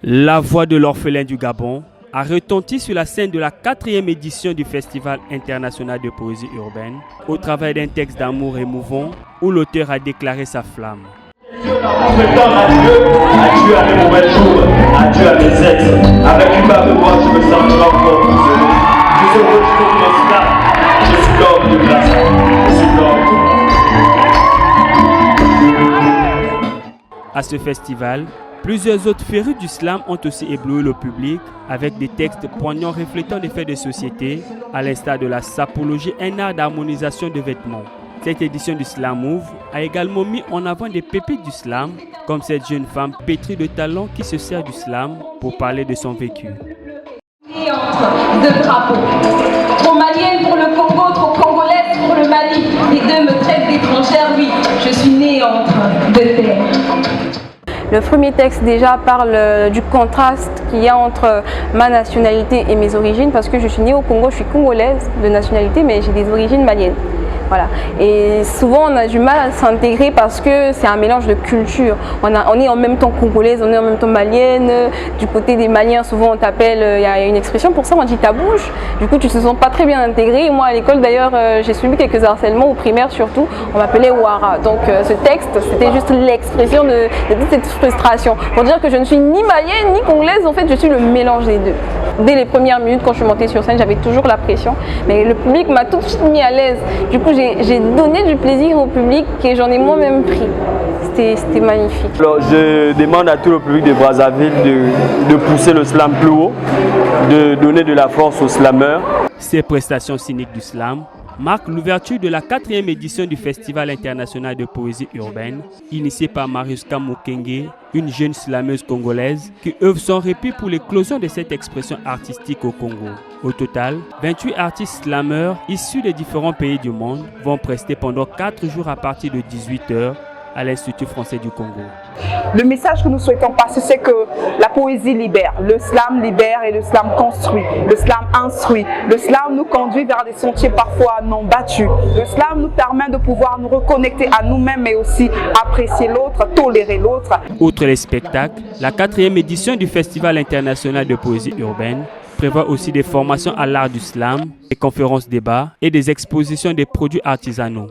La voix de l'orphelin du Gabon a retenti sur la scène de la 4e édition du Festival international de poésie urbaine au travers d'un texte d'amour émouvant où l'auteur a déclaré sa flamme. Adieu à mes mauvais jours, adieu à mes ex. Avec une barre de moi, je me sens encore prisonnier. Je suis retourné mon esclave, je suis l'homme de glace, je suis l'homme. À ce festival, plusieurs autres férus du slam ont aussi ébloui le public avec des textes poignants reflétant des faits de société, à l'instar de la sapologie, un art d'harmonisation de vêtements. Cette édition du Slam Move a également mis en avant des pépites du slam, comme cette jeune femme pétrie de talent qui se sert du slam pour parler de son vécu. Entre deux drapeaux, trop malienne pour le Congo, trop congolaise pour le Mali. Les deux me traitent d'étrangère, oui, je suis née entre deux terres. Le premier texte déjà parle du contraste qu'il y a entre ma nationalité et mes origines, parce que je suis née au Congo, je suis congolaise de nationalité, mais j'ai des origines maliennes. Voilà. Et souvent on a du mal à s'intégrer parce que c'est un mélange de culture. On est en même temps congolaise, on est en même temps malienne. Du côté des Maliens, souvent on t'appelle, il y a une expression pour ça, on dit ta bouche. Du coup tu te sens pas très bien intégré. Moi à l'école d'ailleurs, j'ai subi quelques harcèlements, au primaire surtout, on m'appelait Ouara. Donc ce texte, c'était juste l'expression de toute cette frustration. Pour dire que je ne suis ni malienne ni congolaise, en fait je suis le mélange des deux. Dès les premières minutes quand je suis montée sur scène, j'avais toujours la pression. Mais le public m'a tout de suite mis à l'aise. Du coup j'ai donné du plaisir au public et j'en ai moi-même pris. C'était magnifique. Alors, je demande à tout le public de Brazzaville de pousser le slam plus haut, de donner de la force aux slameurs. Ces prestations scéniques du slam marquent l'ouverture de la 4e édition du Festival international de poésie urbaine, initié par Mariuska Mokenge, une jeune slameuse congolaise qui œuvre sans répit pour l'éclosion de cette expression artistique au Congo. Au total, 28 artistes slameurs issus des différents pays du monde vont prester pendant 4 jours à partir de 18h à l'Institut français du Congo. Le message que nous souhaitons passer, c'est que la poésie libère, le slam libère et le slam construit, le slam instruit. Le slam nous conduit vers des sentiers parfois non battus. Le slam nous permet de pouvoir nous reconnecter à nous-mêmes mais aussi apprécier l'autre, tolérer l'autre. Outre les spectacles, la 4e édition du Festival international de poésie urbaine prévoit aussi des formations à l'art du slam, des conférences débats et des expositions des produits artisanaux.